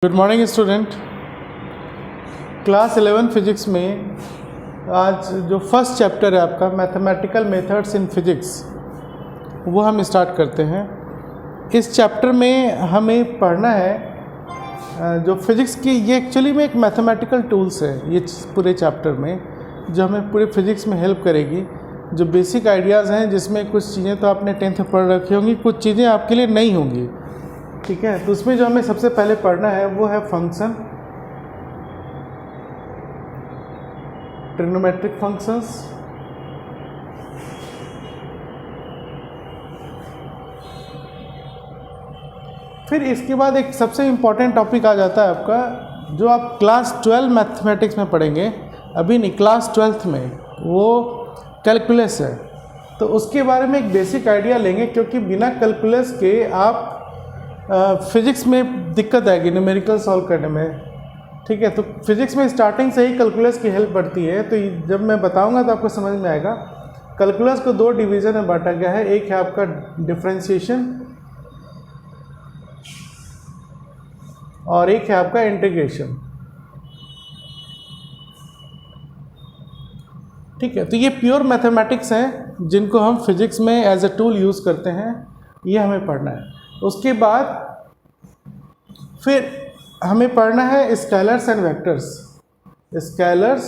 Good morning student. Class 11 physics में आज जो फर्स्ट चैप्टर है आपका मैथमेटिकल मेथड्स इन फिजिक्स वो हम स्टार्ट करते हैं। इस चैप्टर में हमें पढ़ना है जो फिजिक्स की ये एक्चुअली में एक मैथमेटिकल टूल्स है ये पूरे चैप्टर में जो हमें पूरे फिजिक्स में हेल्प करेगी। जो बेसिक आइडियाज़ हैं जिसमें कुछ चीज़ें तो आपने 10th में पढ़ रखी होंगी, कुछ चीज़ें आपके लिए नहीं होंगी, ठीक है। तो उसमें जो हमें सबसे पहले पढ़ना है वो है फंक्शन, ट्रिग्नोमेट्रिक फंक्शंस, फिर इसके बाद एक सबसे इम्पॉर्टेंट टॉपिक आ जाता है आपका जो आप क्लास 12 मैथमेटिक्स में पढ़ेंगे, अभी नहीं क्लास 12th में, वो कैलकुलस है। तो उसके बारे में एक बेसिक आइडिया लेंगे क्योंकि बिना कैलकुलस के आप फिजिक्स में दिक्कत आएगी न्यूमेरिकल सॉल्व करने में, ठीक है। तो फिजिक्स में स्टार्टिंग से ही कैलकुलस की हेल्प बढ़ती है। तो जब मैं बताऊंगा तो आपको समझ में आएगा। कैलकुलस को दो डिवीज़न में बांटा गया है, एक है आपका डिफरेंशिएशन और एक है आपका इंटीग्रेशन, ठीक है। तो ये प्योर मैथमेटिक्स हैं जिनको हम फिजिक्स में एज अ टूल यूज़ करते हैं, ये हमें पढ़ना है। उसके बाद फिर हमें पढ़ना है scalars and vectors, scalars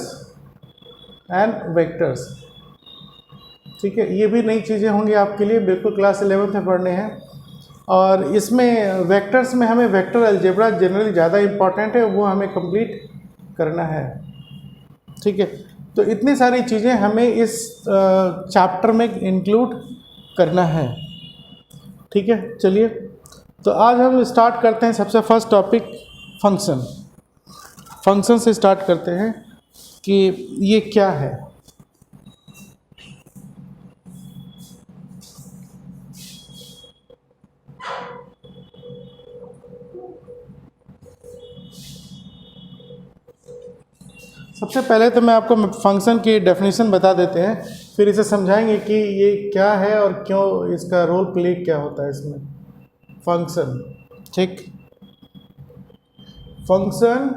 and vectors, ठीक है। ये भी नई चीज़ें होंगी आपके लिए, बिल्कुल क्लास 11th में पढ़ने हैं। और इसमें वेक्टर्स में हमें वेक्टर अलजेब्रा जनरली ज़्यादा इम्पॉर्टेंट है, वो हमें कंप्लीट करना है, ठीक है। तो इतनी सारी चीज़ें हमें इस चैप्टर में इंक्लूड करना है, ठीक है। चलिए तो आज हम स्टार्ट करते हैं। सबसे फर्स्ट टॉपिक फंक्शन, फंक्शन से स्टार्ट करते हैं कि ये क्या है। सबसे पहले तो मैं आपको फंक्शन की डेफिनेशन बता देते हैं, फिर इसे समझाएंगे कि ये क्या है और क्यों इसका रोल प्ले क्या होता है इसमें। फंक्शन, ठीक। Function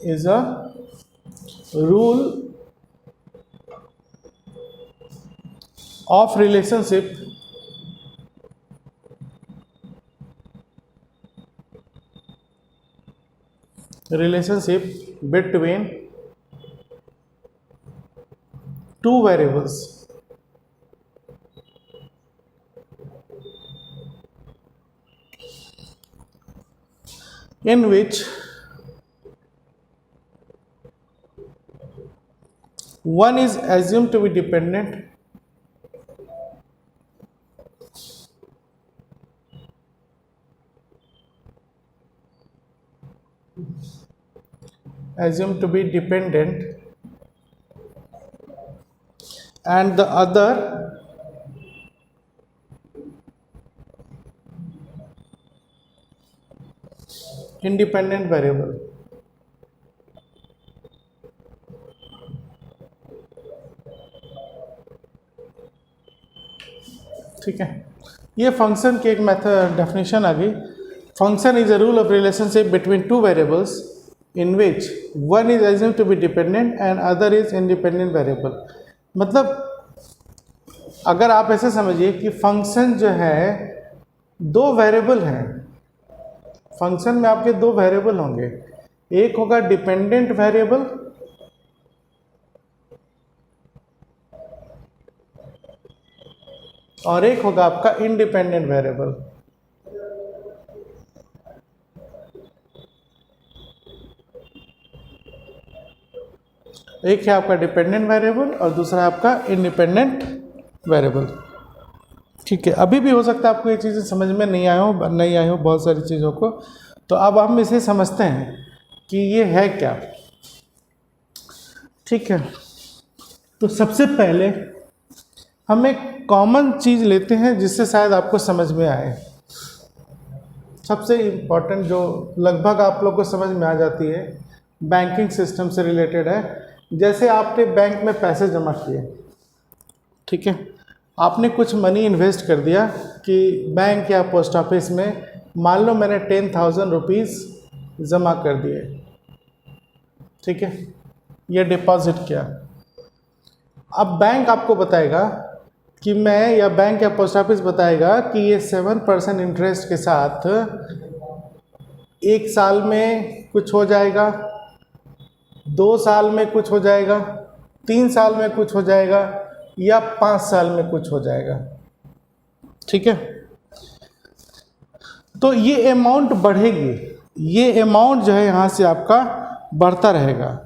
is a rule of relationship between two variables in which one is assumed to be dependent and the other independent variable, ठीक है। ये फंक्शन की एक मेथड डेफिनेशन आ गई। Function is a rule of relationship between two variables in which one is assumed to be dependent and other is independent variable. मतलब अगर आप ऐसे समझिए कि फंक्शन जो है दो वेरिएबल हैं, फंक्शन में आपके दो वेरिएबल होंगे, एक होगा डिपेंडेंट वेरिएबल और एक होगा आपका इंडिपेंडेंट वेरिएबल। एक है आपका डिपेंडेंट वेरिएबल और दूसरा आपका इंडिपेंडेंट वेरिएबल, ठीक है। अभी भी हो सकता है आपको ये चीज़ें समझ में नहीं आई हो बहुत सारी चीज़ों को। तो अब हम इसे समझते हैं कि ये है क्या, ठीक है। तो सबसे पहले हम एक कॉमन चीज़ लेते हैं जिससे शायद आपको समझ में आए। सबसे इम्पॉर्टेंट जो लगभग आप लोग को समझ में आ जाती है, बैंकिंग सिस्टम से रिलेटेड है। जैसे आपने बैंक में पैसे जमा किए, ठीक है, आपने कुछ मनी इन्वेस्ट कर दिया कि बैंक या पोस्ट ऑफिस में, मान लो मैंने 10,000 रुपीज़ जमा कर दिए, ठीक है, ये डिपॉजिट किया। अब बैंक आपको बताएगा कि मैं, या बैंक या पोस्ट ऑफिस बताएगा कि ये 7% इंटरेस्ट के साथ 1 साल में कुछ हो जाएगा, 2 साल में कुछ हो जाएगा, 3 साल में कुछ हो जाएगा, या 5 साल में कुछ हो जाएगा, ठीक है। तो ये अमाउंट बढ़ेगी, ये अमाउंट जो है यहाँ से आपका बढ़ता रहेगा,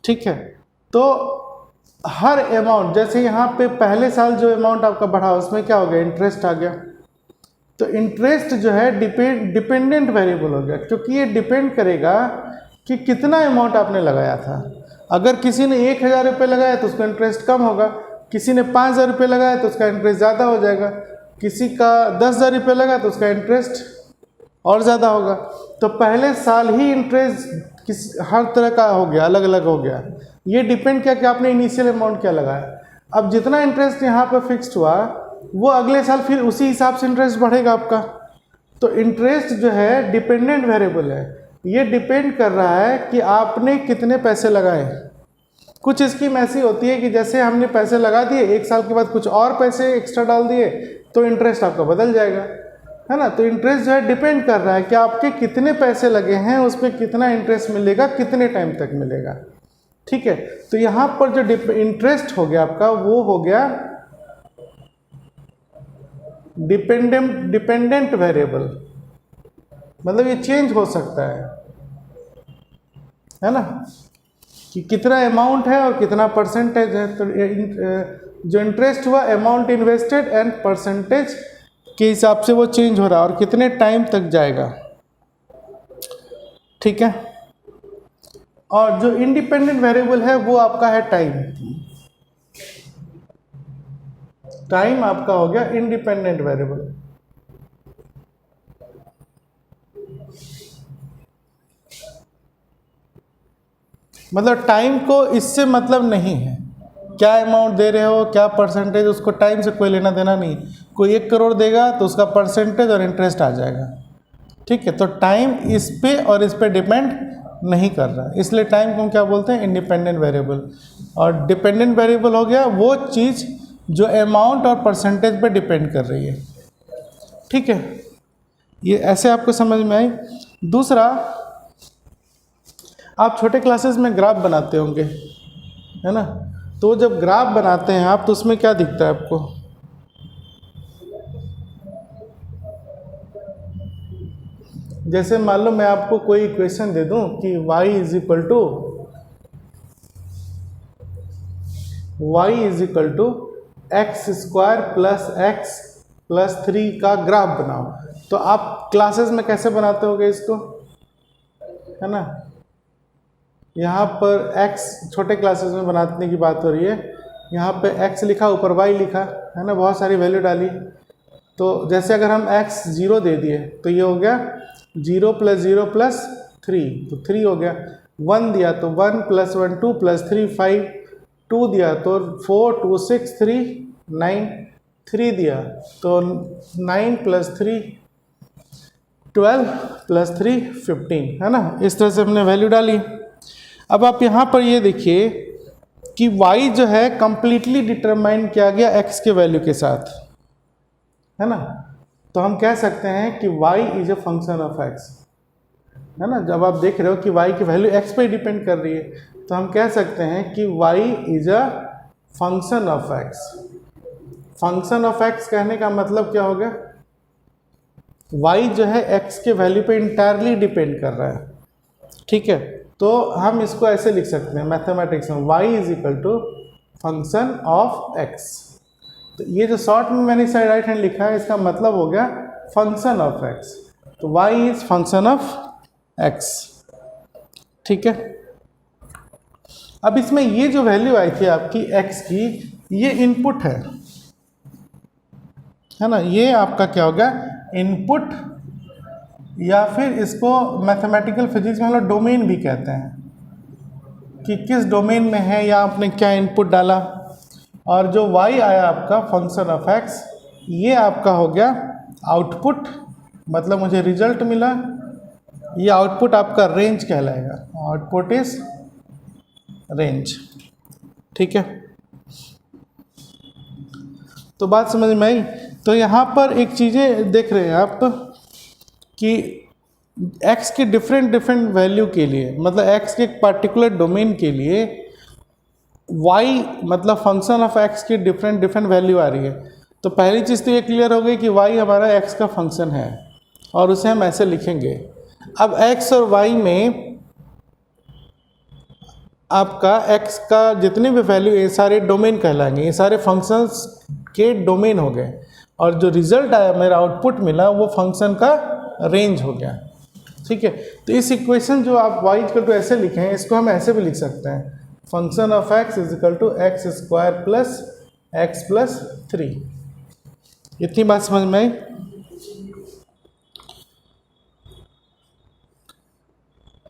ठीक है। तो हर अमाउंट, जैसे यहाँ पे पहले साल जो अमाउंट आपका बढ़ा उसमें क्या हो गया, इंटरेस्ट आ गया। तो इंटरेस्ट जो है डिपेंडेंट वेरिएबल हो गया, क्योंकि ये डिपेंड करेगा कि कितना अमाउंट आपने लगाया था। अगर किसी ने 1,000 रुपये लगाया तो उसका इंटरेस्ट कम होगा, किसी ने 5,000 रुपये लगाया तो उसका इंटरेस्ट ज़्यादा हो जाएगा, किसी का 10,000 रुपये लगा तो उसका इंटरेस्ट और ज़्यादा होगा। तो पहले साल ही इंटरेस्ट हर तरह का हो गया, अलग अलग हो गया। ये डिपेंड किया कि आपने इनिशियल अमाउंट क्या लगाया। अब जितना इंटरेस्ट यहाँ पर फिक्स्ड हुआ वो अगले साल फिर उसी हिसाब से इंटरेस्ट बढ़ेगा आपका। तो इंटरेस्ट जो है डिपेंडेंट वेरिएबल है, ये डिपेंड कर रहा है कि आपने कितने पैसे लगाए। कुछ स्कीम ऐसी होती है कि जैसे हमने पैसे लगा दिए, 1 साल के बाद कुछ और पैसे एक्स्ट्रा डाल दिए तो इंटरेस्ट आपका बदल जाएगा, है ना। तो इंटरेस्ट जो है डिपेंड कर रहा है कि आपके कितने पैसे लगे हैं, उस पर कितना इंटरेस्ट मिलेगा, कितने टाइम तक मिलेगा, ठीक है। तो यहाँ पर जो इंटरेस्ट हो गया आपका वो हो गया डिपेंडेंट वेरिएबल, मतलब ये चेंज हो सकता है ना, कि कितना अमाउंट है और कितना परसेंटेज है। तो जो इंटरेस्ट हुआ अमाउंट इन्वेस्टेड एंड परसेंटेज के हिसाब से वो चेंज हो रहा है और कितने टाइम तक जाएगा, ठीक है। और जो इंडिपेंडेंट वेरिएबल है वो आपका है टाइम। टाइम आपका हो गया इंडिपेंडेंट वेरिएबल। मतलब टाइम को इससे मतलब नहीं है, क्या अमाउंट दे रहे हो, क्या परसेंटेज, उसको टाइम से कोई लेना देना नहीं। कोई 1 करोड़ देगा तो उसका परसेंटेज और इंटरेस्ट आ जाएगा, ठीक है। तो टाइम इस पे और इस पे डिपेंड नहीं कर रहा, इसलिए टाइम को हम क्या बोलते हैं, इंडिपेंडेंट वेरिएबल। और डिपेंडेंट वेरिएबल हो गया वो चीज़ जो अमाउंट और परसेंटेज पे डिपेंड कर रही है, ठीक है। ये ऐसे आपको समझ में आई। दूसरा, आप छोटे क्लासेस में ग्राफ बनाते होंगे, है ना। तो जब ग्राफ बनाते हैं आप तो उसमें क्या दिखता है आपको, जैसे मान लो मैं आपको कोई इक्वेशन दे दूं कि y is equal to x square plus x plus 3 का ग्राफ बनाओ, तो आप क्लासेस में कैसे बनाते होगे इसको, है ना। यहाँ पर x छोटे क्लासेस में बनाने की बात हो रही है, यहाँ पे x लिखा ऊपर y लिखा, है ना, बहुत सारी वैल्यू डाली। तो जैसे अगर हम x 0 दे दिए तो ये हो गया 0 + 0 + 3, तो 3 हो गया। 1 दिया तो 1 + 1 2 + 3 5, 2 दिया तो 4 2 6 3 9, 3 दिया तो 9 + 3 12 + 3 15, है ना। इस तरह से हमने वैल्यू डाली। अब आप यहाँ पर ये देखिए कि y जो है कंप्लीटली डिटरमाइन किया गया x के वैल्यू के साथ, है ना। तो हम कह सकते हैं कि y is a function of x, है ना। जब आप देख रहे हो कि y की वैल्यू x पे डिपेंड कर रही है तो हम कह सकते हैं कि y is a function of x। Function of x कहने का मतलब क्या हो गया, y जो है x के वैल्यू पे इंटायरली डिपेंड कर रहा है, ठीक है। तो हम इसको ऐसे लिख सकते हैं मैथमेटिक्स में, y is equal to function of x। तो ये जो शॉर्ट में मैंने साइड राइट हैंड लिखा है इसका मतलब हो गया फंक्शन ऑफ x। तो y is function of x, ठीक है। अब इसमें ये जो वैल्यू आई थी आपकी x की, ये इनपुट है ना, ये आपका क्या हो गया, इनपुट, या फिर इसको मैथमेटिकल फिजिक्स में हम लोग डोमेन भी कहते हैं कि किस डोमेन में है या आपने क्या इनपुट डाला, और जो y आया आपका फंक्शन ऑफ x, ये आपका हो गया आउटपुट, मतलब मुझे रिजल्ट मिला। ये आउटपुट आपका रेंज कहलाएगा, आउटपुट इज रेंज। ठीक है, तो बात समझ में आई। तो यहाँ पर एक चीज़ें देख रहे हैं आप कि x के डिफरेंट वैल्यू के लिए, मतलब x के एक पर्टिकुलर डोमेन के लिए y मतलब फंक्शन ऑफ x की डिफरेंट वैल्यू आ रही है। तो पहली चीज़ तो ये क्लियर हो गई कि y हमारा x का फंक्शन है और उसे हम ऐसे लिखेंगे। अब x और y में आपका x का जितने भी वैल्यू, ये सारे डोमेन कहलाएंगे, ये सारे फंक्शंस के डोमेन हो गए, और जो रिजल्ट आया, मेरा आउटपुट मिला, वो फंक्शन का रेंज हो गया। ठीक है, तो इस इक्वेशन जो आप y इक्वल टू ऐसे लिखे हैं, इसको हम ऐसे भी लिख सकते हैं, function of x is equal to x square plus x plus 3। इतनी बात समझ में आई?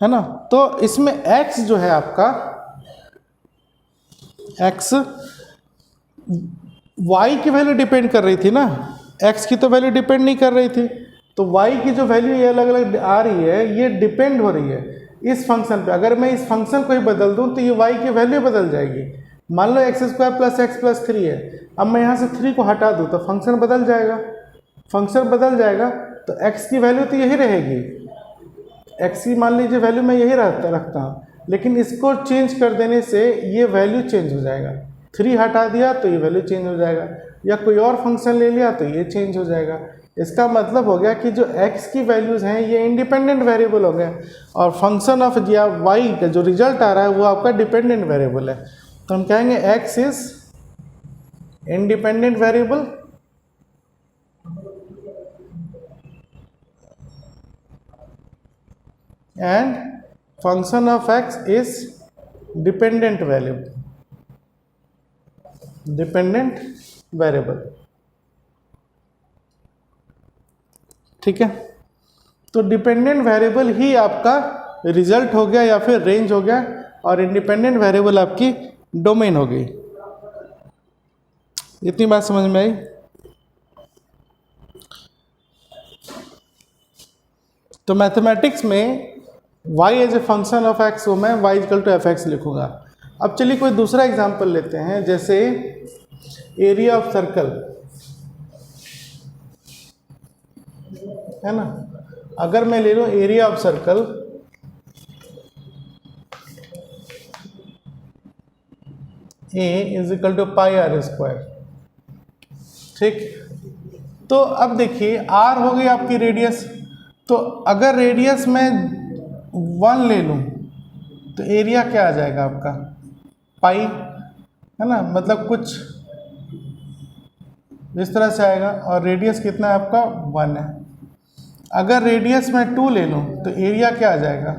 है ना। तो इसमें x जो है आपका, x y की वैल्यू डिपेंड कर रही थी ना, x की तो वैल्यू डिपेंड नहीं कर रही थी। तो y की जो वैल्यू ये अलग अलग आ रही है, ये डिपेंड हो रही है इस फंक्शन पे। अगर मैं इस फंक्शन को ही बदल दूं तो ये y की वैल्यू बदल जाएगी। मान लो X square plus x plus 3 है, अब मैं यहाँ से 3 को हटा दूँ तो फंक्शन बदल जाएगा। फंक्शन बदल जाएगा तो x की वैल्यू तो यही रहेगी, x की मान लीजिए वैल्यू मैं यही रखता हूँ, लेकिन इसको चेंज कर देने से ये वैल्यू चेंज हो जाएगा। 3 हटा दिया तो ये वैल्यू चेंज हो जाएगा, या कोई और फंक्शन ले लिया तो ये चेंज हो जाएगा। इसका मतलब हो गया कि जो x की वैल्यूज़ हैं ये इंडिपेंडेंट वेरिएबल हो गए, और फंक्शन ऑफ या y का जो रिजल्ट आ रहा है वो आपका डिपेंडेंट वेरिएबल है। तो हम कहेंगे x is independent variable and function of x is dependent variable. ठीक है, तो डिपेंडेंट वेरिएबल ही आपका रिजल्ट हो गया या फिर रेंज हो गया, और इंडिपेंडेंट वेरिएबल आपकी डोमेन हो गई। इतनी बात समझ में आई? तो मैथमेटिक्स में y as a function of x को मैं y equal to F X लिखूँगा। अब चलिए कोई दूसरा एग्जांपल लेते हैं, जैसे एरिया ऑफ सर्कल है ना। अगर मैं ले लूँ area of circle, a is equal to pi r square. ठीक, तो अब देखिए r हो गई आपकी रेडियस, तो अगर रेडियस में 1 ले लूँ तो एरिया क्या आ जाएगा आपका, पाई, है ना, मतलब कुछ इस तरह से आएगा, और रेडियस कितना है आपका 1 है। अगर रेडियस में 2 ले लूँ तो एरिया क्या आ जाएगा,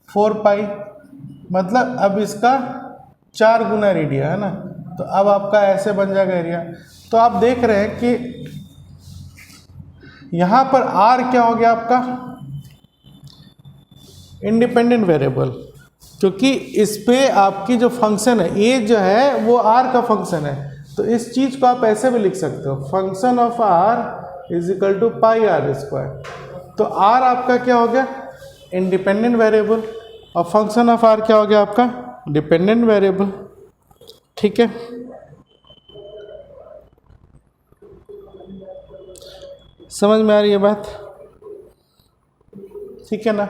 4 पाई, मतलब अब इसका 4 गुना एरिया है ना। तो अब आपका ऐसे बन जाएगा एरिया। तो आप देख रहे हैं कि यहाँ पर r क्या हो गया आपका, इंडिपेंडेंट वेरिएबल, क्योंकि इस पे आपकी जो फंक्शन है a जो है वो r का फंक्शन है। तो इस चीज़ को आप ऐसे भी लिख सकते हो, function of r is equal to pi r square. तो r आपका क्या हो गया, इंडिपेंडेंट वेरिएबल, और फंक्शन ऑफ r क्या हो गया आपका, डिपेंडेंट वेरिएबल। ठीक है, समझ में आ रही है बात? ठीक है ना।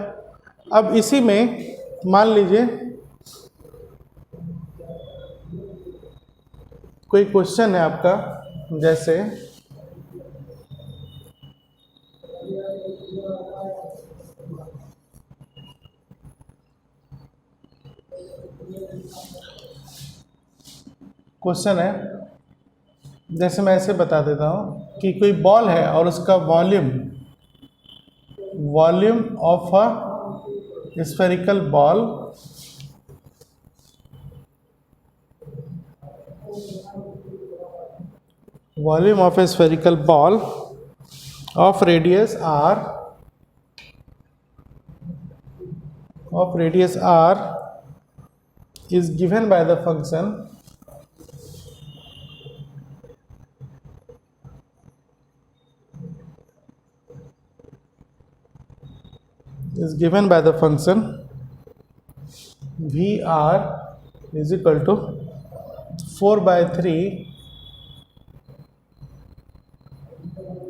अब इसी में मान लीजिए कोई क्वेश्चन है आपका, जैसे क्वेश्चन है, जैसे मैं ऐसे बता देता हूँ कि कोई बॉल है और उसका volume of a spherical ball of radius r is given by the function is given by the function VR is equal to 4/3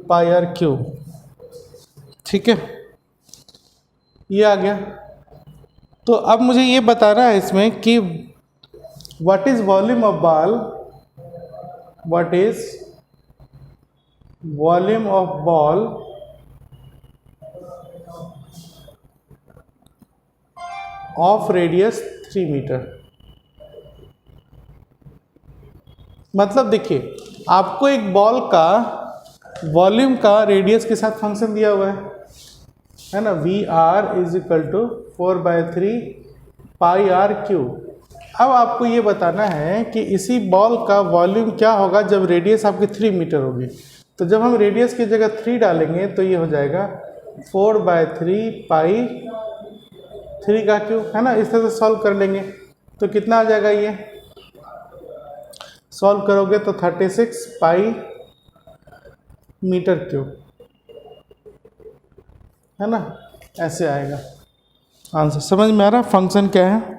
pi r cube. ठीक है, ये आ गया। तो अब मुझे ये बताना है इसमें कि what is volume of ball, what is volume of ball of radius 3 metre. मतलब देखिए, आपको एक बॉल का वॉल्यूम का रेडियस के साथ फंक्शन दिया हुआ है ना, V r is equal to 4/3 pi r cube. अब आपको ये बताना है कि इसी बॉल का वॉल्यूम क्या होगा जब रेडियस आपकी 3 मीटर होगी। तो जब हम रेडियस की जगह 3 डालेंगे तो ये हो जाएगा 4/3 पाई 3 का क्यूब, है ना। इस तरह से सॉल्व कर लेंगे तो कितना आ जाएगा, ये सॉल्व करोगे तो 36 पाई मीटर क्यूब, है ना। ऐसे आएगा आंसर। समझ में आ रहा फंक्शन क्या है।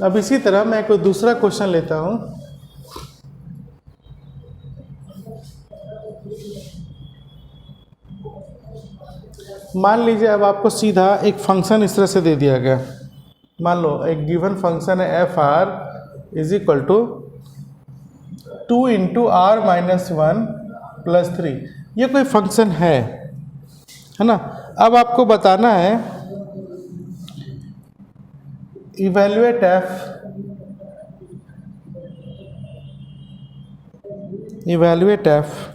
अब इसी तरह मैं कोई दूसरा क्वेश्चन लेता हूं। मान लीजिए अब आपको सीधा एक फंक्शन इस तरह से दे दिया गया। मान लो एक गिवन फंक्शन है F r is equal to 2 into r minus 1 plus 3। ये कोई फंक्शन है ना। अब आपको बताना है evaluate F, evaluate F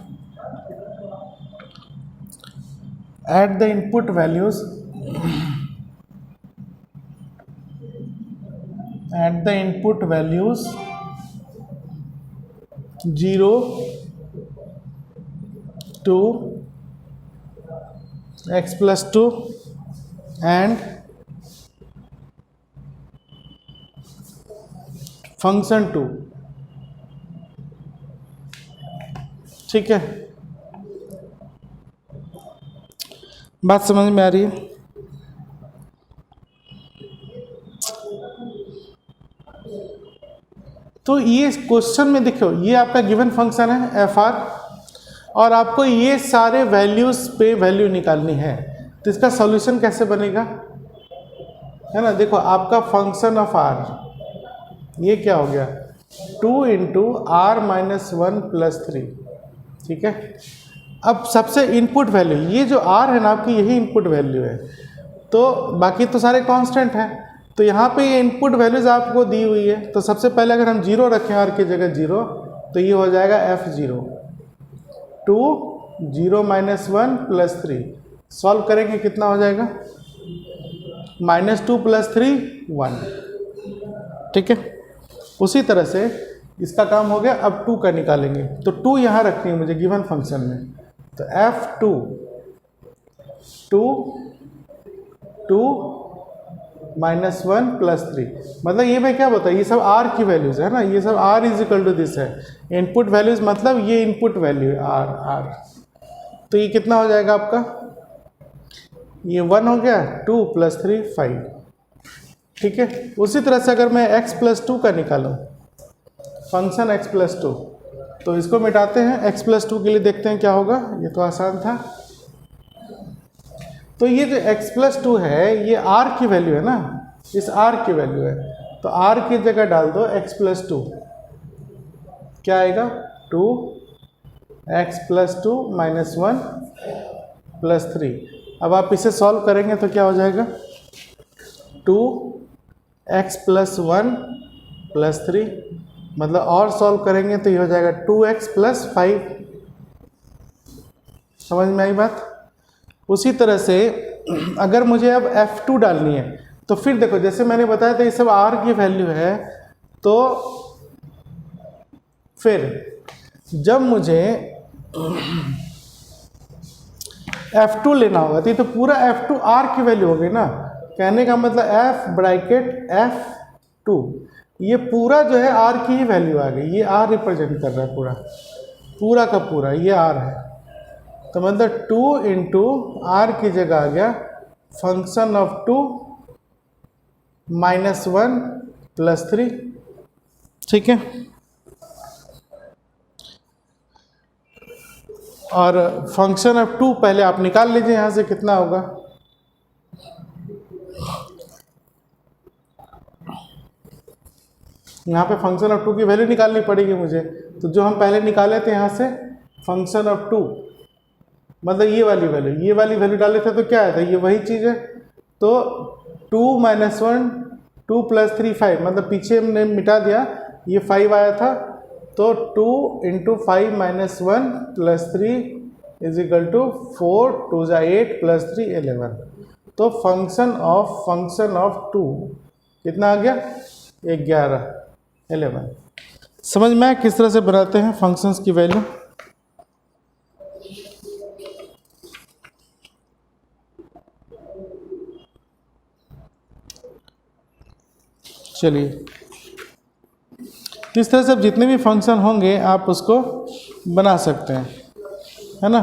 at the input values, at the input values 0 to x plus 2 and function 2। ठीक है, बात समझ में आ रही है। तो ये क्वेश्चन में देखो, ये आपका गिवन फंक्शन है एफ आर और आपको ये सारे वैल्यूज पे वैल्यू निकालनी है। तो इसका सॉल्यूशन कैसे बनेगा, है ना। देखो आपका फंक्शन ऑफ आर ये क्या हो गया, 2 इंटू आर माइनस 1 प्लस 3। ठीक है, अब सबसे इनपुट वैल्यू, ये जो आर है ना आपकी, यही इनपुट वैल्यू है। तो बाकी तो सारे कांस्टेंट हैं। तो यहाँ पे ये इनपुट वैल्यूज आपको दी हुई है। तो सबसे पहले अगर हम 0 रखें आर की जगह 0, तो ये हो जाएगा F0 2 0 माइनस 1 प्लस 3। सॉल्व करेंगे कितना हो जाएगा, -2 प्लस 3 1। ठीक है, उसी तरह से इसका काम हो गया। अब 2 का निकालेंगे तो 2 यहाँ रखनी है मुझे गिवन फंक्शन में। तो F2 2 माइनस 1 प्लस 3, मतलब ये मैं क्या बताया, ये सब R की वैल्यूज है ना, ये सब R is equal to this है। इनपुट वैल्यूज मतलब ये इनपुट वैल्यू है R। तो ये कितना हो जाएगा आपका, ये 1 हो गया, 2 प्लस 3 5। ठीक है, उसी तरह से अगर मैं x प्लस 2 का निकालूँ, फंक्शन x प्लस 2, तो इसको मिटाते हैं। x प्लस 2 के लिए देखते हैं क्या होगा, ये तो आसान था। तो ये जो x प्लस 2 है ये r की वैल्यू है ना, इस r की वैल्यू है। तो r की जगह डाल दो x प्लस 2, क्या आएगा 2 x प्लस 2 माइनस 1 प्लस 3। अब आप इसे सॉल्व करेंगे तो क्या हो जाएगा, 2 x प्लस 1 प्लस 3, मतलब और सॉल्व करेंगे तो ये हो जाएगा 2x प्लस 5। समझ में आई बात। उसी तरह से अगर मुझे अब F2 डालनी है तो फिर देखो, जैसे मैंने बताया था ये सब R की वैल्यू है। तो फिर जब मुझे F2 लेना होगा तो ये तो पूरा F2 R की वैल्यू हो गई ना। कहने का मतलब F ब्रैकेट F2, ये पूरा जो है R की ही वैल्यू आ गई। ये R रिप्रेजेंट कर रहा है पूरा का पूरा, ये R है। तो मतलब 2 इंटू आर की जगह आ गया फंक्शन ऑफ 2 -1 + 3। ठीक है, और फंक्शन ऑफ 2 पहले आप निकाल लीजिए यहाँ से कितना होगा। यहाँ पे फंक्शन ऑफ 2 की वैल्यू निकालनी पड़ेगी मुझे, तो जो हम पहले निकाले थे यहाँ से फंक्शन ऑफ 2 मतलब ये वाली वैल्यू डाले थे, तो क्या आया था, ये वही चीज़ है। तो 2 - 1 2 + 3 5, मतलब पीछे हमने मिटा दिया, ये 5 आया था, तो 2 × 5 - 1 + 3 = 4 2 × 8 + 3 11। तो फंक्शन ऑफ 2 कितना आ गया, 11 11। समझ में आया किस तरह से बनाते हैं फंक्शंस की वैल्यू। चलिए, इस तरह से जितने भी फंक्शन होंगे आप उसको बना सकते हैं, है ना।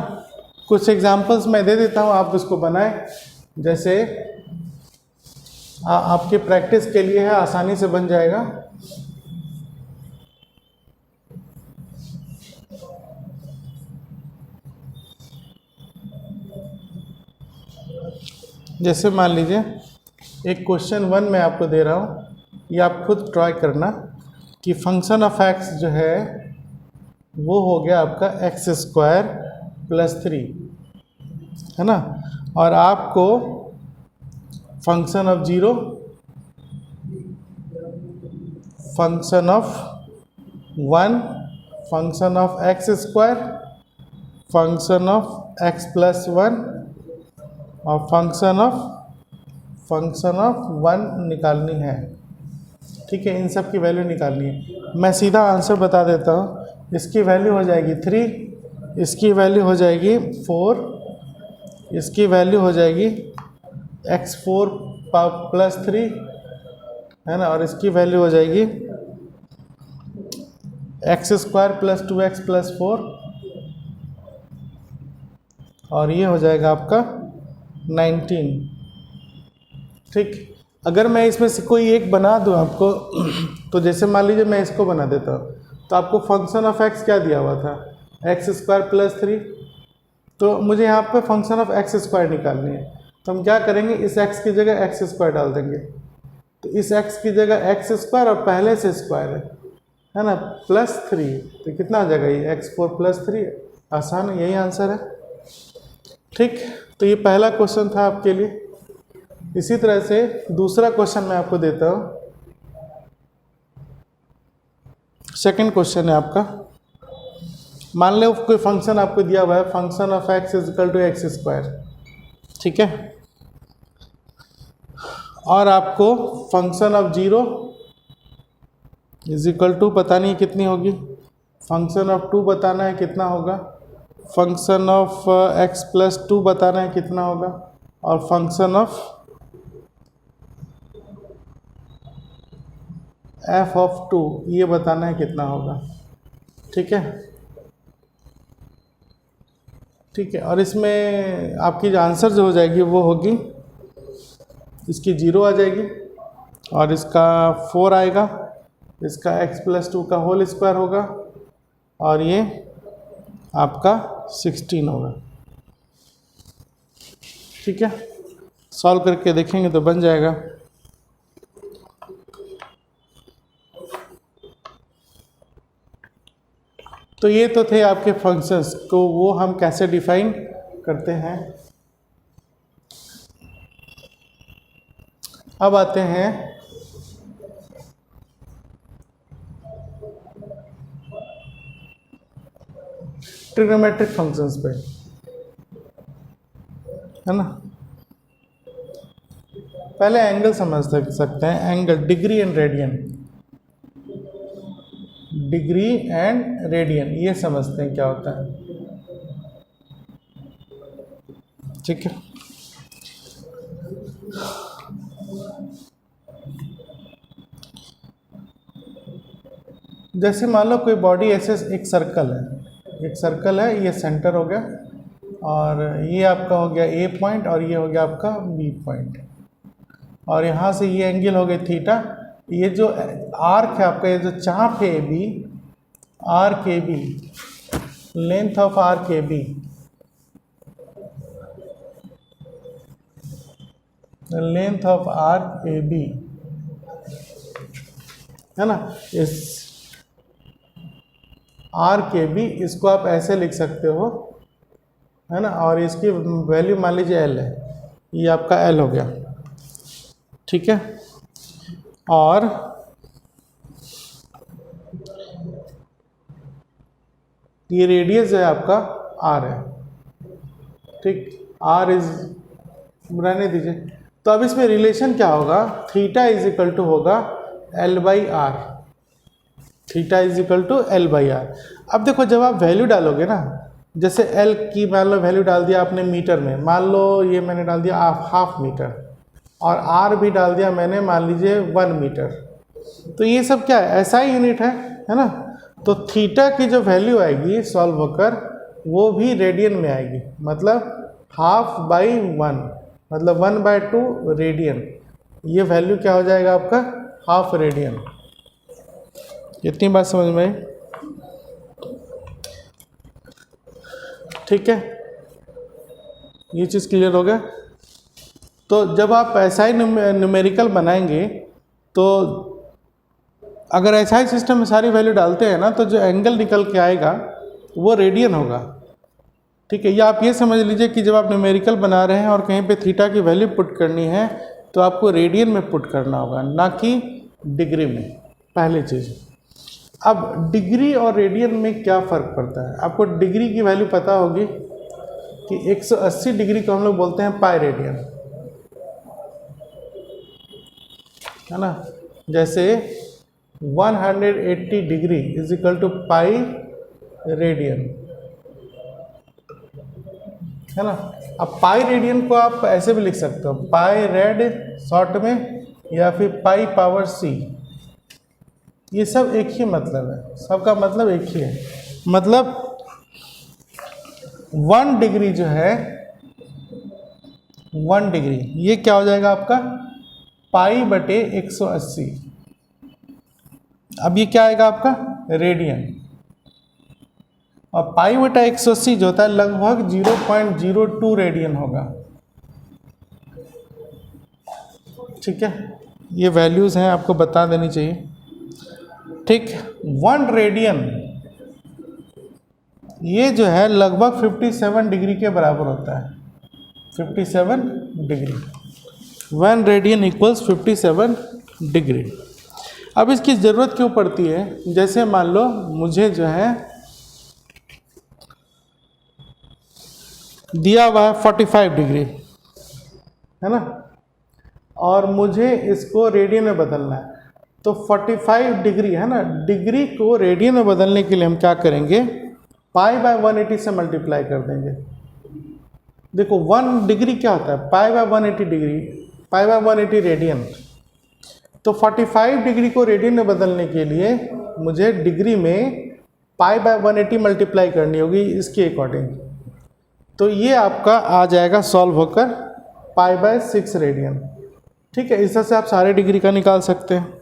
कुछ एग्जांपल्स मैं दे देता हूँ, आप उसको बनाएं, जैसे आपके प्रैक्टिस के लिए है, आसानी से बन जाएगा। जैसे मान लीजिए एक क्वेश्चन 1 मैं आपको दे रहा हूँ, ये आप खुद ट्राई करना कि फंक्शन ऑफ x जो है वो हो गया आपका x² + 3, है ना। और आपको function of 0, function of 1, function of x², function of x + 1 और फंक्शन ऑफ 1 निकालनी है। ठीक है, इन सब की वैल्यू निकालनी है। मैं सीधा आंसर बता देता हूँ, इसकी वैल्यू हो जाएगी 3, इसकी वैल्यू हो जाएगी 4, इसकी वैल्यू हो जाएगी x4 + 3, है ना, और इसकी वैल्यू हो जाएगी x² + 2x + 4, और ये हो जाएगा आपका 19। ठीक, अगर मैं इसमें से कोई एक बना दूं आपको, तो जैसे मान लीजिए मैं इसको बना देता हूँ, तो आपको फंक्शन ऑफ x क्या दिया हुआ था, x² + 3, तो मुझे यहाँ पे फंक्शन ऑफ x² निकालनी है। तो हम क्या करेंगे, इस x की जगह x² डाल देंगे, तो इस x की जगह x² और पहले से स्क्वायर है ना, +3, तो कितना आ जाएगा, ये x4 + 3। आसान है, यही आंसर है। ठीक, तो ये पहला क्वेश्चन था आपके लिए। इसी तरह से दूसरा क्वेश्चन मैं आपको देता हूँ। सेकंड क्वेश्चन है आपका, मान लो कोई फंक्शन आपको दिया हुआ है, फंक्शन ऑफ x = x², ठीक है, और आपको फंक्शन ऑफ 0 = बतानी है कितनी होगी, फंक्शन ऑफ 2 बताना है कितना होगा, फंक्शन ऑफ x + 2 बताना है कितना होगा, और फंक्शन ऑफ f(2) ये बताना है कितना होगा। ठीक है, ठीक है, और इसमें आपकी जो आंसर जो हो जाएगी वो होगी, इसकी 0 आ जाएगी, और इसका 4 आएगा, इसका x + 2 का होल स्क्वायर होगा, और ये आपका 16 होगा। ठीक है, सॉल्व करके देखेंगे तो बन जाएगा। तो ये तो थे आपके फंक्शंस को, वो हम कैसे डिफाइन करते हैं। अब आते हैं ट्रिग्नोमेट्रिक फंक्शंस पे, है ना। पहले एंगल समझ सकते हैं, angle degree and radian, degree and radian ये समझते हैं क्या होता है। ठीक है, जैसे मान लो कोई बॉडी ऐसे एक सर्कल है, ये सेंटर हो गया, और ये आपका हो गया ए पॉइंट और ये हो गया आपका बी पॉइंट, और यहाँ से ये एंगल हो गया थीटा। ये जो आर्क है आपका, ये जो चाप है A B, arc B, length of arc B, length of arc A B है ना, इस आर के बी, इसको आप ऐसे लिख सकते हो है ना, और इसकी वैल्यू मान लीजिए एल है, ये आपका एल हो गया, ठीक है। और ये रेडियस जो है आपका आर है, ठीक, आर इज, रहने दीजिए। तो अब इसमें रिलेशन क्या होगा, थीटा इज इक्वल टू होगा L by r, theta is equal to L by r. अब देखो जब आप वैल्यू डालोगे ना, जैसे एल की मान लो वैल्यू डाल दिया आपने मीटर में, मान लो ये मैंने डाल दिया हाफ मीटर, और आर भी डाल दिया मैंने मान लीजिए 1 मीटर, तो ये सब क्या है, ऐसा ही यूनिट है ना। तो थीटा की जो वैल्यू आएगी सॉल्व होकर वो भी रेडियन में आएगी, मतलब हाफ बाई 1, मतलब 1/2 रेडियन, ये वैल्यू क्या हो जाएगा आपका, हाफ रेडियन। इतनी बात समझ में आई, ठीक है, ये चीज़ क्लियर हो गया। तो जब आप ऐसा ही न्यूमेरिकल बनाएंगे, तो अगर ऐसा ही सिस्टम में सारी वैल्यू डालते हैं ना, तो जो एंगल निकल के आएगा वो रेडियन होगा, ठीक है। या आप ये समझ लीजिए कि जब आप न्यूमेरिकल बना रहे हैं और कहीं पे थीटा की वैल्यू पुट करनी है, तो आपको रेडियन में पुट करना होगा, ना कि डिग्री में, पहली चीज़। अब डिग्री और रेडियन में क्या फ़र्क पड़ता है, आपको डिग्री की वैल्यू पता होगी कि 180 डिग्री को हम लोग बोलते हैं पाई रेडियन, है ना। जैसे 180 degree is equal to pi radian, है ना। अब पाई रेडियन को आप ऐसे भी लिख सकते हो, पाई रेड शॉर्ट में, या फिर पाई पावर सी, ये सब एक ही मतलब है, सबका मतलब एक ही है। मतलब 1 डिग्री जो है, 1 डिग्री ये क्या हो जाएगा आपका, पाई बटे 180। अब ये क्या आएगा आपका, रेडियन, और पाई बटा 180 जो होता है लगभग 0.02 रेडियन होगा, ठीक है। ये वैल्यूज़ हैं, आपको बता देनी चाहिए, ठीक। 1 रेडियन ये जो है लगभग 57 डिग्री के बराबर होता है, 57 डिग्री, 1 रेडियन इक्वल्स 57 डिग्री। अब इसकी ज़रूरत क्यों पड़ती है, जैसे मान लो मुझे जो है दिया हुआ है 45 डिग्री, है ना, और मुझे इसको रेडियन में बदलना है, तो 45 डिग्री है ना, डिग्री को रेडियन में बदलने के लिए हम क्या करेंगे, पाई बाय 180 से मल्टीप्लाई कर देंगे। देखो 1 डिग्री क्या होता है, pi by 180 degree, pi by 180 radian, तो 45 डिग्री को रेडियन में बदलने के लिए मुझे डिग्री में पाई बाय 180 मल्टीप्लाई करनी होगी इसके अकॉर्डिंग, तो ये आपका आ जाएगा सॉल्व होकर पाई बाय 6 रेडियन, ठीक है। इस तरह से आप सारे डिग्री का निकाल सकते हैं।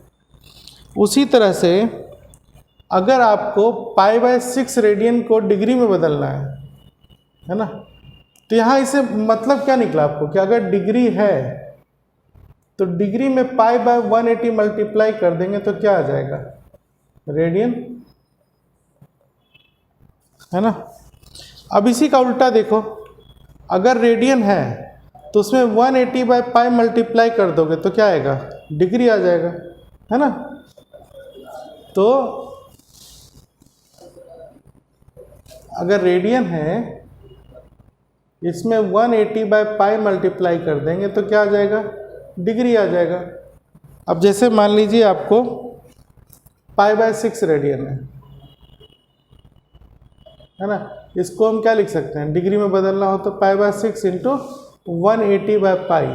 उसी तरह से अगर आपको पाई बाय 6 रेडियन को डिग्री में बदलना है ना, तो यहाँ इसे मतलब क्या निकला आपको कि अगर डिग्री है तो डिग्री में पाई बाय 180 मल्टीप्लाई कर देंगे तो क्या आ जाएगा, रेडियन, है ना। अब इसी का उल्टा देखो, अगर रेडियन है तो उसमें 180 बाय पाई मल्टीप्लाई कर दोगे तो क्या आएगा, डिग्री आ जाएगा, है ना। तो अगर रेडियन है, इसमें 180 बाय पाई मल्टीप्लाई कर देंगे तो क्या आ जाएगा, डिग्री आ जाएगा। अब जैसे मान लीजिए आपको पाई बाय 6 रेडियन है ना, इसको हम क्या लिख सकते हैं, डिग्री में बदलना हो तो pi by 6 into 180 by pi,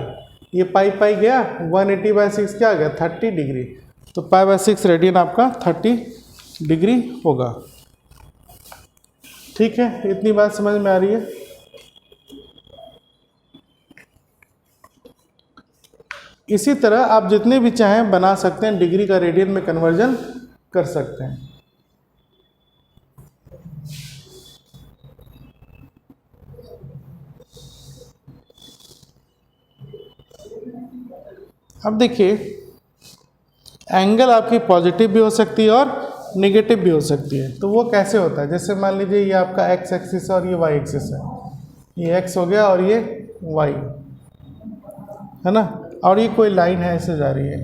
ये पाई पाई गया, 180 बाय 6 क्या आ गया, 30 डिग्री, तो पाई बाय 6 रेडियन आपका 30 डिग्री होगा, ठीक है। इतनी बात समझ में आ रही है। इसी तरह आप जितने भी चाहें बना सकते हैं, डिग्री का रेडियन में कन्वर्जन कर सकते हैं। अब देखिए, एंगल आपकी पॉजिटिव भी हो सकती है और नेगेटिव भी हो सकती है। तो वो कैसे होता है? जैसे मान लीजिए ये आपका एक्स एक्सिस है और ये वाई एक्सिस है, ये एक्स हो गया और ये वाई है ना, और ये कोई लाइन है ऐसे जा रही है,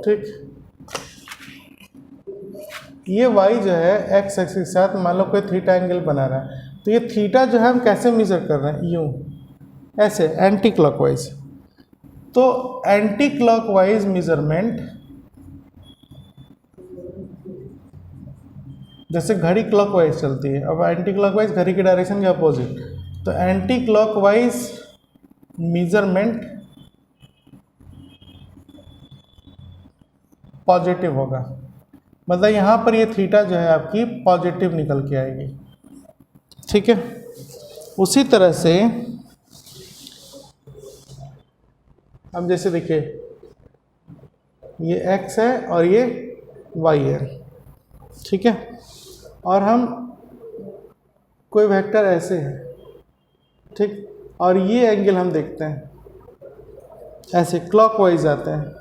ठीक। ये वाई जो है एक्स एक्सिस के साथ मान लो कोई थीटा एंगल बना रहा है, तो ये थीटा जो है हम कैसे मेजर कर रहे हैं? यूं, ऐसे एंटी क्लॉकवाइज। तो एंटी क्लॉकवाइज मेजरमेंट, जैसे घड़ी क्लॉकवाइज चलती है, अब एंटी क्लॉकवाइज घड़ी की डायरेक्शन के अपोजिट, तो एंटी क्लॉकवाइज मेजरमेंट पॉजिटिव होगा। मतलब यहाँ पर ये थीटा जो है आपकी पॉजिटिव निकल के आएगी, ठीक है। उसी तरह से अब जैसे देखिए, ये x है और ये y है, ठीक है, और हम कोई वेक्टर ऐसे है, ठीक, और ये एंगल हम देखते हैं ऐसे क्लॉकवाइज आते हैं,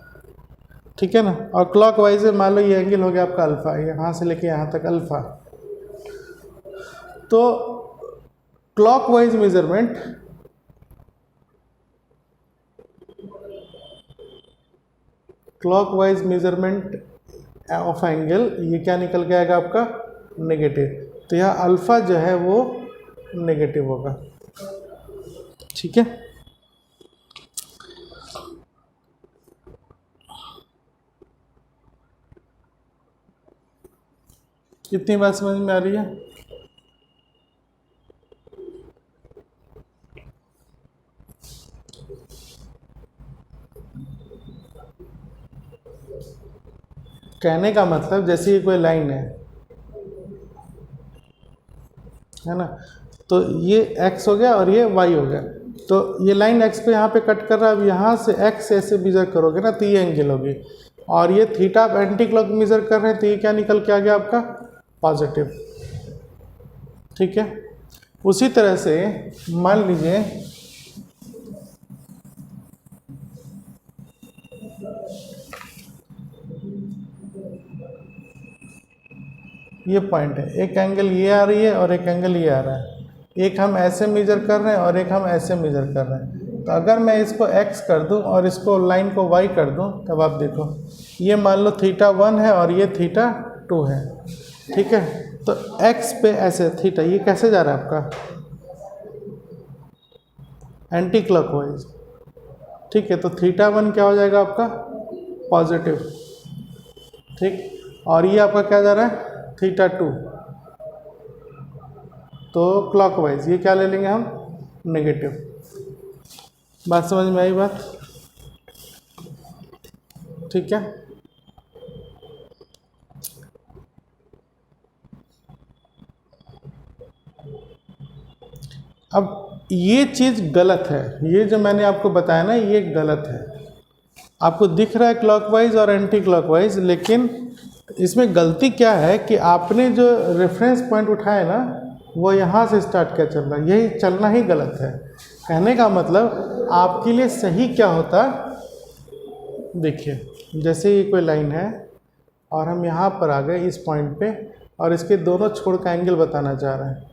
ठीक है ना, और क्लॉकवाइज में मान लो ये एंगल हो गया आपका अल्फा, यहाँ से लेके यहाँ तक अल्फा। तो क्लॉकवाइज मेजरमेंट ऑफ एंगल, ये क्या निकल के आएगा आपका? नेगेटिव। तो यहाँ अल्फा जो है वो नेगेटिव होगा, ठीक है। कितनी बात समझ में आ रही है? कहने का मतलब, जैसे ये कोई लाइन है ना, तो ये x हो गया और ये y हो गया, तो ये लाइन x को यहाँ पे कट कर रहा है। अब यहाँ से x ऐसे मेजर करोगे ना, तो ये एंगल होगी, और ये थीटा आप एंटी क्लॉक मेजर कर रहे हैं, तो ये क्या निकल के आ गया आपका? पॉजिटिव, ठीक है। उसी तरह से मान लीजिए ये पॉइंट है, एक एंगल ये आ रही है और एक एंगल ये आ रहा है, एक हम ऐसे मेजर कर रहे हैं और एक हम ऐसे मेजर कर रहे हैं। तो अगर मैं इसको x कर दूं और इसको लाइन को y कर दूं, तब आप देखो, ये मान लो थीटा 1 है और ये थीटा 2 है, ठीक है। तो x पे ऐसे थीटा, ये कैसे जा रहा है आपका? एंटी क्लॉकवाइज, ठीक है। तो थीटा 1 क्या हो जाएगा आपका? पॉजिटिव, ठीक, और ये आपका क्या जा रहा है? थीटा 2। तो क्लॉकवाइज ये क्या ले लेंगे हम? नेगेटिव। बात समझ में आई बात? ठीक है। अब ये चीज़ गलत है, ये जो मैंने आपको बताया ना, ये गलत है। आपको दिख रहा है क्लॉकवाइज और एंटी क्लॉकवाइज, लेकिन इसमें गलती क्या है कि आपने जो रेफरेंस पॉइंट उठाया ना, वो यहाँ से स्टार्ट क्या चल रहा है, यही चलना ही गलत है। कहने का मतलब आपके लिए सही क्या होता, देखिए, जैसे ये कोई लाइन है और हम यहाँ पर आ गए इस पॉइंट पे, और इसके दोनों छोर का एंगल बताना चाह रहे हैं।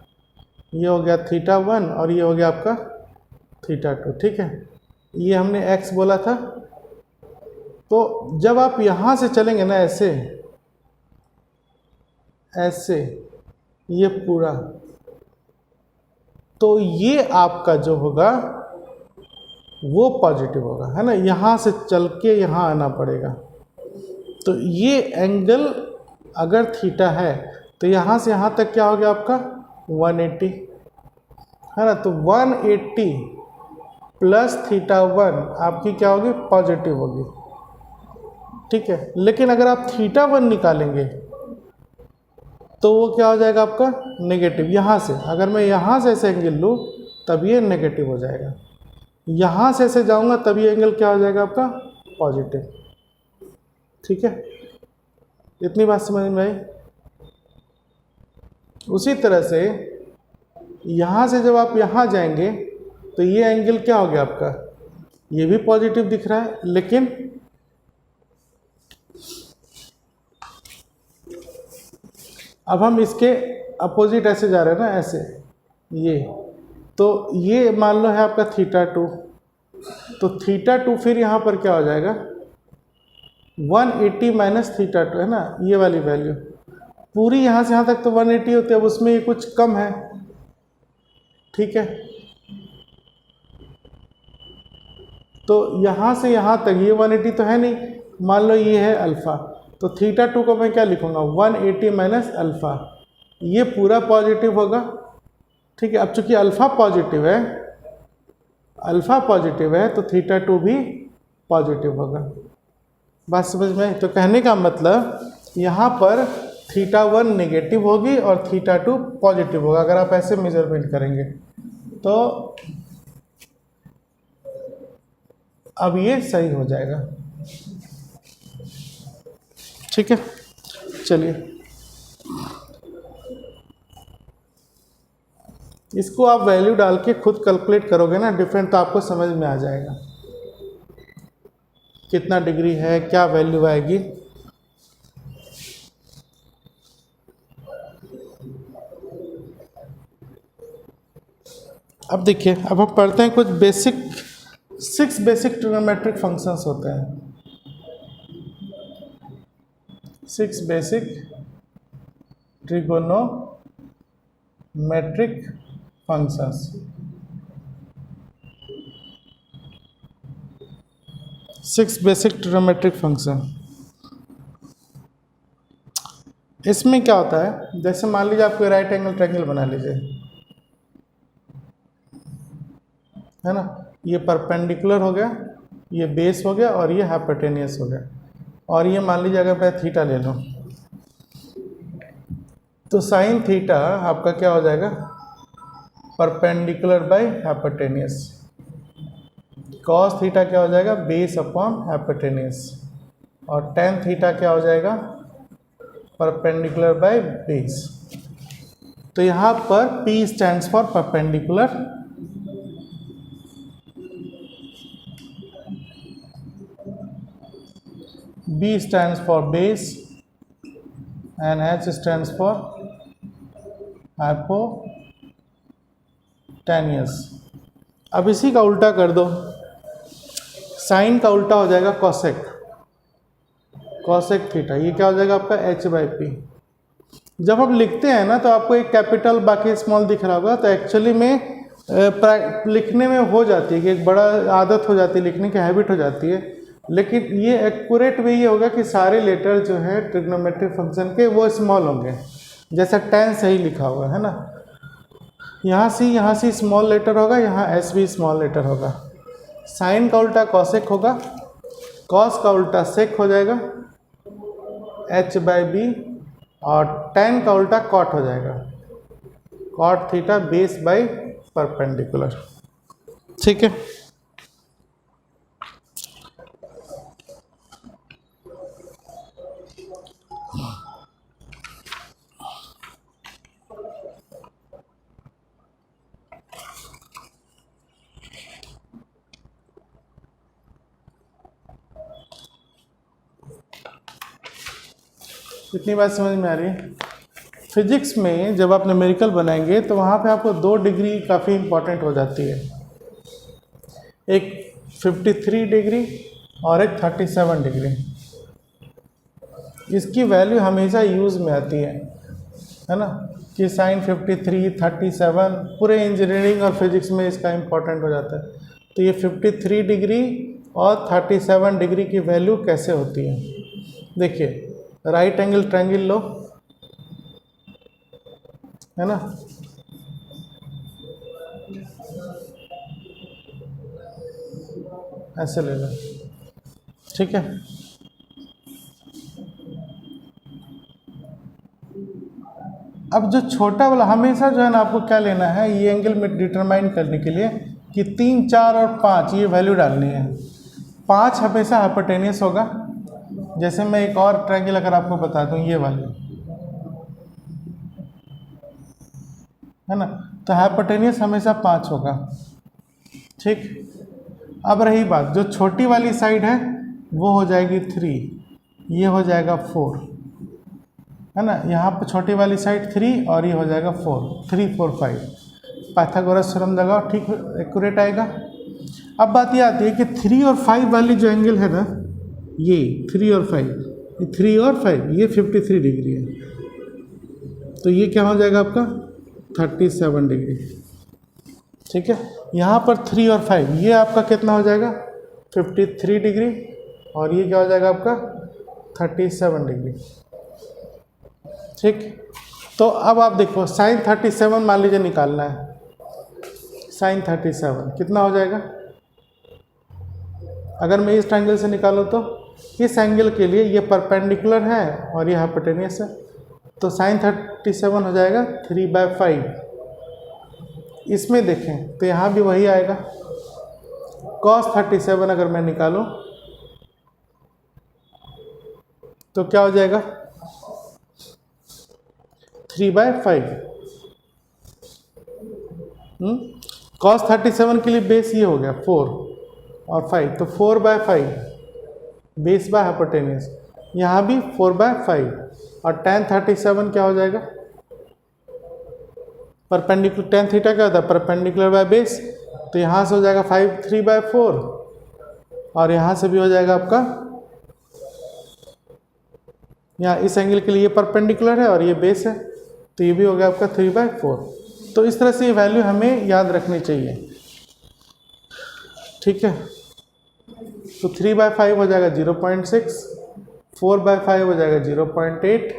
ये हो गया थीटा 1 और ये हो गया आपका थीटा 2, ठीक है। ये हमने x बोला था। तो जब आप यहाँ से चलेंगे ना ऐसे ऐसे, ये पूरा, तो ये आपका जो होगा वो पॉजिटिव होगा, है ना। यहाँ से चल के यहाँ आना पड़ेगा। तो ये एंगल अगर थीटा है, तो यहाँ से यहाँ तक क्या हो गया आपका? 180, है ना। तो 180 प्लस थीटा 1 आपकी क्या होगी? पॉजिटिव होगी, ठीक है। लेकिन अगर आप थीटा 1 निकालेंगे तो वो क्या हो जाएगा आपका? नेगेटिव। यहाँ से अगर मैं यहाँ से ऐसे एंगल लूँ, तब ये नेगेटिव हो जाएगा। यहाँ से ऐसे जाऊँगा तब ये एंगल क्या हो जाएगा आपका पॉजिटिव। ठीक है, इतनी बात समझ में आई। उसी तरह से यहाँ से जब आप यहाँ जाएंगे तो ये एंगल क्या हो गया आपका, ये भी पॉजिटिव दिख रहा है, लेकिन अब हम इसके अपोजिट ऐसे जा रहे हैं ना, ऐसे ये, तो ये मान लो है आपका θ2, तो θ2 फिर यहाँ पर क्या हो जाएगा 180 माइनस θ2 है ना, ये वाली वैल्यू पूरी यहाँ से यहाँ तक तो 180 होती है, अब उसमें ये कुछ कम है। ठीक है, तो यहाँ से यहाँ तक ये 180 तो है नहीं, मान लो ये है अल्फ़ा, तो θ2 को मैं क्या लिखूँगा 180 माइनस अल्फ़ा, ये पूरा पॉजिटिव होगा। ठीक है, अब चूंकि अल्फ़ा पॉजिटिव है, अल्फ़ा पॉजिटिव है तो θ2 भी पॉजिटिव होगा। बात समझ में? तो कहने का मतलब यहाँ पर θ1 नेगेटिव होगी और θ2 पॉजिटिव होगा अगर आप ऐसे मेजरमेंट करेंगे। तो अब ये सही हो जाएगा। ठीक है, चलिए इसको आप वैल्यू डाल के खुद कैलकुलेट करोगे ना डिफरेंट, तो आपको समझ में आ जाएगा कितना डिग्री है, क्या वैल्यू आएगी। अब देखिए, अब हम पढ़ते हैं कुछ बेसिक 6 बेसिक ट्रिग्नोमेट्रिक फंक्शंस होते हैं। 6 basic trigonometric functions. 6 basic trigonometric function. इसमें क्या होता है, जैसे मान लीजिए आपको राइट एंगल ट्रायंगल बना लीजिए, है ना, ये परपेंडिकुलर हो गया, ये बेस हो गया और ये हाइपोटेनियस हो गया, और ये मान लीजिए अगर मैं थीटा ले लूँ तो साइन थीटा आपका क्या हो जाएगा perpendicular by hypotenuse, cos theta क्या हो जाएगा बेस अपॉन हाइपोटेनियस, और टेन थीटा क्या हो जाएगा परपेंडिकुलर बाय बेस। तो यहाँ पर P stands for perpendicular, B stands for base and H stands for hypotenuse। अब इसी का उल्टा कर दो, साइन का उल्टा हो जाएगा कॉसेक, कॉसेक थीटा, ये क्या हो जाएगा आपका H/P। जब हम लिखते हैं ना तो आपको एक कैपिटल बाकी स्मॉल दिख रहा होगा, तो एक्चुअली में लिखने में हो जाती है कि एक बड़ा आदत हो जाती है, लिखने की हैबिट हो जाती है, लेकिन ये एक्यूरेट वे ये होगा कि सारे लेटर जो है ट्रिग्नोमेट्रिक फंक्शन के वो स्मॉल होंगे, जैसा टेन सही लिखा हुआ है ना, यहाँ सी स्मॉल लेटर होगा, यहाँ एस भी स्मॉल लेटर होगा। साइन का उल्टा कॉसेक होगा, कॉस का उल्टा सेक हो जाएगा H/B, और टेन का उल्टा कॉट हो जाएगा cot theta base by perpendicular. ठीक है, इतनी बात समझ में आ रही है। फिजिक्स में जब आप न्यूमेरिकल बनाएंगे तो वहाँ पे आपको 2 डिग्री काफ़ी इम्पोर्टेंट हो जाती है, एक 53 डिग्री और एक 37 डिग्री। इसकी वैल्यू हमेशा यूज़ में आती है ना, कि साइन 53, 37 पूरे इंजीनियरिंग और फिजिक्स में इसका इम्पोर्टेंट हो जाता है। तो ये 53 डिग्री और 37 डिग्री की वैल्यू कैसे होती है, देखिए राइट एंगल ट्रायंगल लो, है ना, ऐसे ले लो। ठीक है, अब जो छोटा वाला हमेशा जो है ना आपको क्या लेना है, ये एंगल में डिटरमाइन करने के लिए कि 3, 4 और 5 ये वैल्यू डालनी है। 5 हमेशा हाइपोटेनियस होगा। जैसे मैं एक और ट्रायंगल अगर आपको बता दूं, ये वाली है ना, तो हाइपोटेनियस हमेशा 5 होगा। ठीक, अब रही बात, जो छोटी वाली साइड है वो हो जाएगी 3, ये हो जाएगा 4, है ना। यहाँ पे छोटी वाली साइड 3 और ये हो जाएगा 4, 3, 4, 5। पाइथागोरस थ्योरम लगाओ, ठीक एक्यूरेट आएगा। अब बात ये आती है कि 3 और 5 वाली जो एंगल है ना, ये 3 और 5, ये 3 और 5 ये 53 डिग्री है, तो ये क्या हो जाएगा आपका 37 डिग्री। ठीक है, यहाँ पर 3 और 5 ये आपका कितना हो जाएगा 53 डिग्री, और ये क्या हो जाएगा आपका 37 डिग्री। ठीक, तो अब आप देखो साइन 37 मान लीजिए निकालना है। साइन 37 कितना हो जाएगा, अगर मैं इस ट्रायंगल से निकालूँ तो इस एंगल के लिए ये परपेंडिकुलर है और ये हाइपोटेनियस है, तो साइन 37 हो जाएगा 3/5। इसमें देखें तो यहाँ भी वही आएगा। cos 37 अगर मैं निकालूं तो क्या हो जाएगा 3/5। cos 37 के लिए बेस ये हो गया 4 और 5, तो 4/5 बेस बाय हाइपोटेनियस, यहाँ भी 4/5, और tan 37 क्या हो जाएगा परपेंडिकुलर, tan थीटा क्या होता है परपेंडिकुलर बाय बेस, तो यहाँ से हो जाएगा 3/4, और यहाँ से भी हो जाएगा आपका, यहाँ इस एंगल के लिए ये परपेंडिकुलर है और ये बेस है, तो ये भी हो गया आपका 3/4। तो इस तरह से ये वैल्यू हमें याद रखनी चाहिए। ठीक है, तो 3/5 हो जाएगा 0.6, 4/5 हो जाएगा 0.8,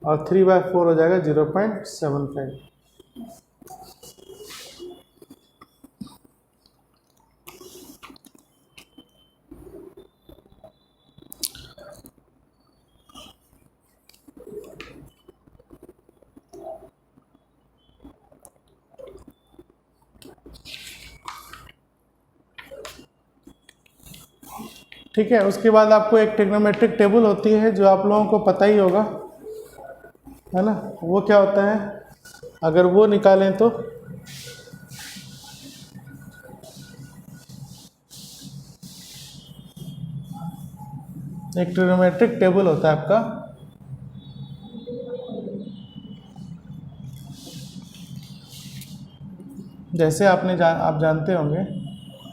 और 3/4 हो जाएगा 0.75। ठीक है, उसके बाद आपको एक ट्रिग्नोमेट्रिक टेबल होती है जो आप लोगों को पता ही होगा, है ना। वो क्या होता है, अगर वो निकालें तो एक ट्रिग्नोमेट्रिक टेबल होता है आपका, जैसे आप जानते होंगे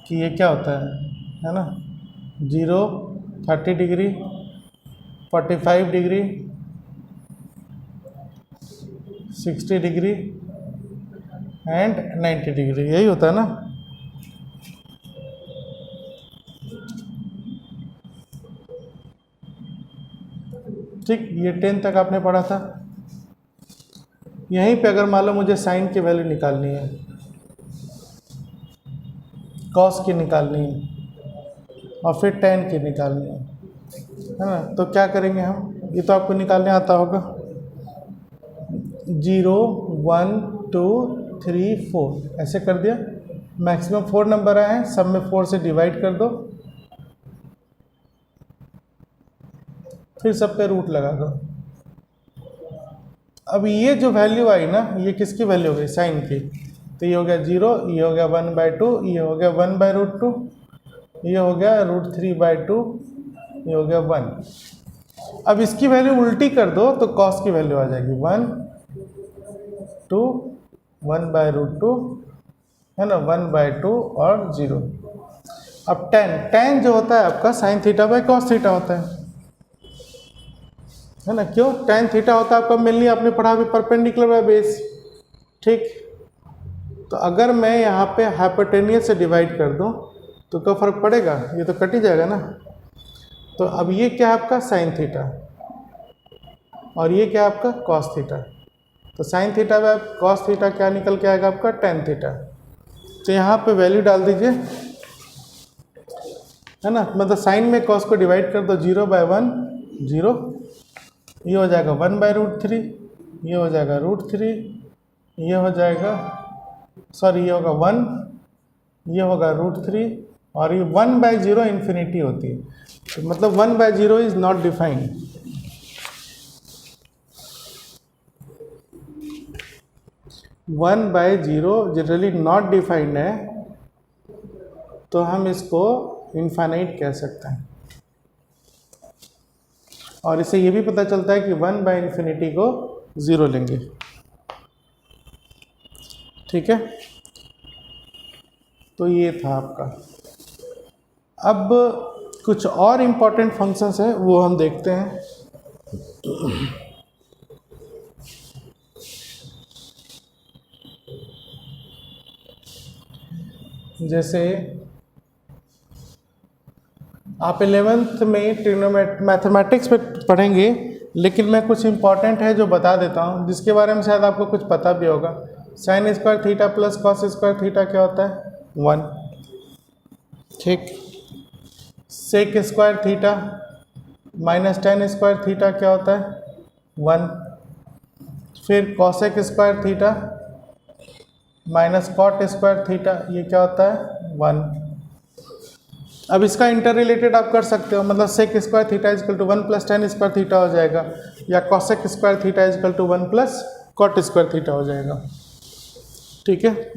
कि ये क्या होता है ना, 0, 30 degree, 45 degree, 60 degree and 90 degree, यही होता है ना। ठीक, ये 10 तक आपने पढ़ा था। यहीं पे अगर मान लो मुझे साइन की वैल्यू निकालनी है, कॉस की निकालनी है, और फिर tan की निकालनी है ना, तो क्या करेंगे हम, ये तो आपको निकालने आता होगा। 0, 1, 2, 3, 4 ऐसे कर दिया, मैक्सिमम 4 नंबर आए हैं, सब में 4 से डिवाइड कर दो, फिर सब पे रूट लगा दो। अब ये जो वैल्यू आई ना, ये किसकी वैल्यू हो गई साइन की, तो ये हो गया 0, ये हो गया 1/2, ये हो गया 1/√2, ये हो गया √3/2, ये हो गया 1। अब इसकी वैल्यू उल्टी कर दो तो कॉस की वैल्यू आ जाएगी 1, 2, 1/√2, है ना, 1/2 और 0। अब tan जो होता है आपका sine theta by cos theta होता है ना। क्यों tan थीटा होता है आपका, मेनली आपने पढ़ा भी परपेंडिकुलर बाय बेस। ठीक, तो अगर मैं यहाँ पे हाइपोटेनियस से डिवाइड कर दूँ तो क्या फ़र्क पड़ेगा, ये तो कट ही जाएगा ना। तो अब ये क्या है आपका साइन थीटा, और ये क्या है आपका कॉस थीटा, तो sine theta by cos theta क्या निकल के आएगा आपका tan थीटा। तो यहाँ पे वैल्यू डाल दीजिए, है ना, मतलब साइन में कॉस को डिवाइड कर दो, 0/1 0, ये हो जाएगा 1/√3, ये हो जाएगा √3, ये हो जाएगा, सॉरी ये होगा 1, ये होगा √3 और ये 1/0 इन्फिनिटी होती है, तो मतलब 1/0 is not defined. One by zero generally not defined है, तो हम इसको इनफाइनाइट कह सकते हैं। और इससे ये भी पता चलता है कि 1/∞ को 0 लेंगे। ठीक है, तो ये था आपका। अब कुछ और इम्पॉर्टेंट फंक्शंस है वो हम देखते हैं। जैसे आप 11th में ट्रिग्नोमेट्री मैथमेटिक्स में पढ़ेंगे, लेकिन मैं कुछ इम्पॉर्टेंट है जो बता देता हूँ, जिसके बारे में शायद आपको कुछ पता भी होगा। sin square theta plus cos square theta क्या होता है? 1। ठीक। sec square theta minus tan square theta क्या होता है? 1। फिर cosec square theta minus cot square theta ये क्या होता है? 1। अब इसका इंटर रिलेटेड आप कर सकते हो, मतलब sec square theta is equal to 1 plus tan square theta हो जाएगा, या cosec square theta is equal to 1 plus cot square theta हो जाएगा। ठीक है,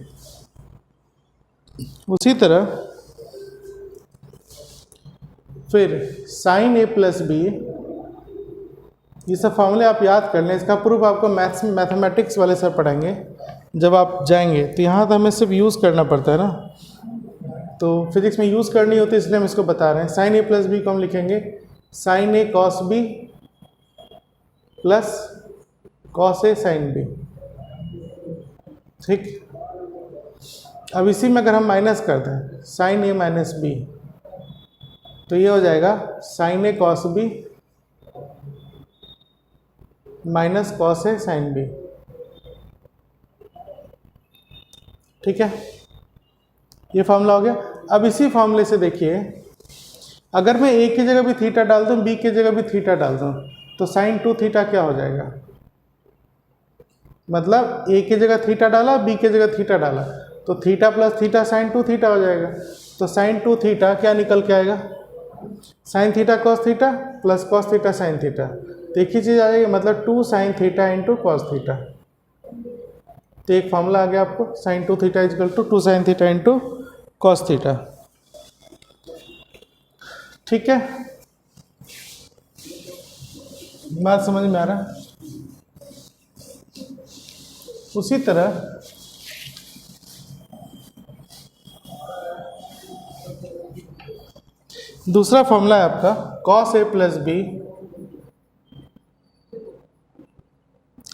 उसी तरह फिर sin a प्लस बी, ये सब फॉर्मूले आप याद कर लें। इसका प्रूफ आपको मैथमेटिक्स वाले सर पढ़ाएंगे जब आप जाएंगे, तो यहाँ तो हमें सिर्फ यूज़ करना पड़ता है ना, तो फिजिक्स में यूज़ करनी होती है, इसलिए हम इसको बता रहे हैं। sin a प्लस बी को हम लिखेंगे sin a cos b plus cos a sin b। ठीक, अब इसी में अगर हम माइनस करते हैं sin a माइनस b, तो ये हो जाएगा sin a cos b minus cos a sin b। ठीक है, ये फॉर्मूला हो गया। अब इसी फॉर्मूले से देखिए, अगर मैं a की जगह भी थीटा डाल दूं, b की जगह भी थीटा डाल दूं, तो sin 2 थीटा क्या हो जाएगा? मतलब a की जगह थीटा डाला, b की जगह थीटा डाला, तो theta plus theta sin 2 theta हो जाएगा। तो sin 2 थीटा क्या निकल के आएगा? sin theta cos theta plus cos theta sin theta, तो एक ही चीज़ आ जाएगी, मतलब 2 sin theta into cos theta. तो एक फॉर्मूला आ गया आपको, sin 2 theta is equal to 2 sin theta into cos theta. ठीक है, बात समझ में आ रहा? उसी तरह दूसरा फॉर्मूला है आपका cos a plus B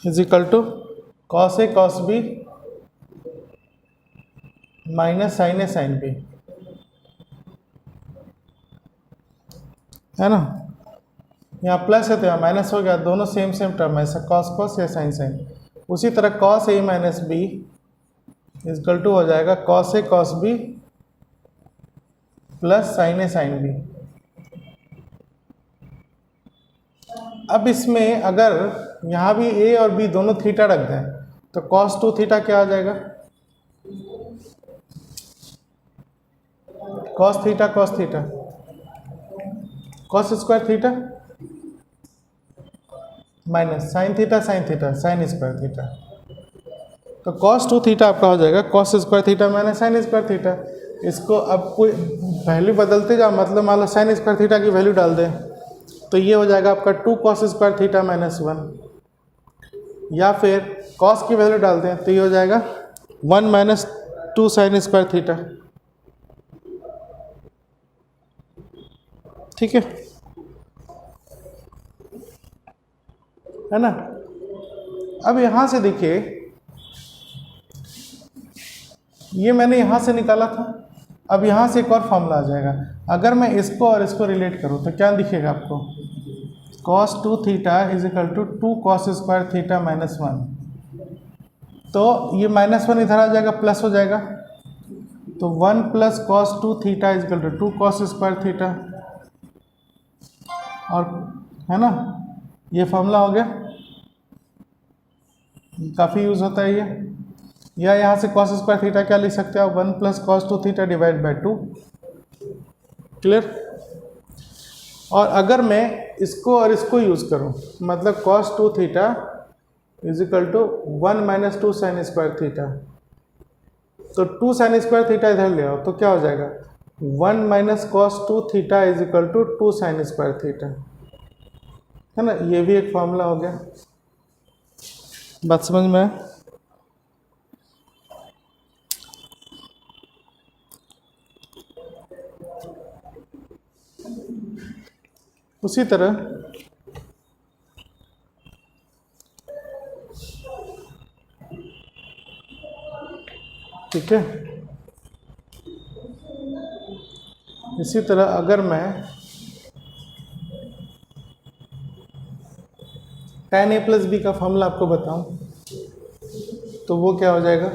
is equal to cos a cos b minus sin a sin b, है ना? यहाँ प्लस है तो यहाँ माइनस हो गया, दोनों सेम सेम टर्म है, ऐसा cos cos या sin sin। उसी तरह cos a minus b is equal to हो जाएगा cos a cos b plus sin a sin b। अब इसमें अगर यहाँ भी a और b दोनों थीटा रख दें, तो cos 2 थीटा क्या आ जाएगा? cos theta cos theta cos square theta minus sin theta sin square theta, तो cos 2 थीटा आपका हो जाएगा cos square theta minus sin square theta. इसको अब कोई वैल्यू बदलते जाओ, मतलब मान लो sin स्क्वायर थीटा की वैल्यू डाल दें, तो ये हो जाएगा आपका 2 cos स्क्वायर थीटा माइनस 1, या फिर cos की वैल्यू डाल दें तो ये हो जाएगा 1 माइनस 2 sin स्क्वायर थीटा। ठीक है ना? अब यहाँ से देखिए, ये मैंने यहाँ से निकाला था, अब यहाँ से एक और फॉर्मूला आ जाएगा। अगर मैं इसको और इसको रिलेट करूँ तो क्या दिखेगा आपको? cos 2 theta is equal to 2 cos square theta minus 1, तो ये माइनस 1 इधर आ जाएगा, प्लस हो जाएगा, तो 1 plus cos 2 theta is equal to 2 cos square theta, और है ना, ये फॉर्मूला हो गया, काफ़ी यूज़ होता है ये। या यहाँ से कॉस स्क्वायर थीटा क्या लिख सकते हो आप, 1 plus cos 2 theta divide by 2। Clear. और अगर मैं इसको और इसको यूज़ करूँ, मतलब cos 2 theta is equal to 1 minus 2 sine square theta, तो 2 साइन स्क्वायर थीटा इधर ले आओ तो क्या हो जाएगा, 1 minus cos 2 theta is equal to 2 sine square theta, है ना। ये भी एक फॉर्मूला हो गया। बात समझ में आए? उसी तरह ठीक है, इसी तरह अगर मैं tan a प्लस बी का फॉर्मूला आपको बताऊं तो वो क्या हो जाएगा,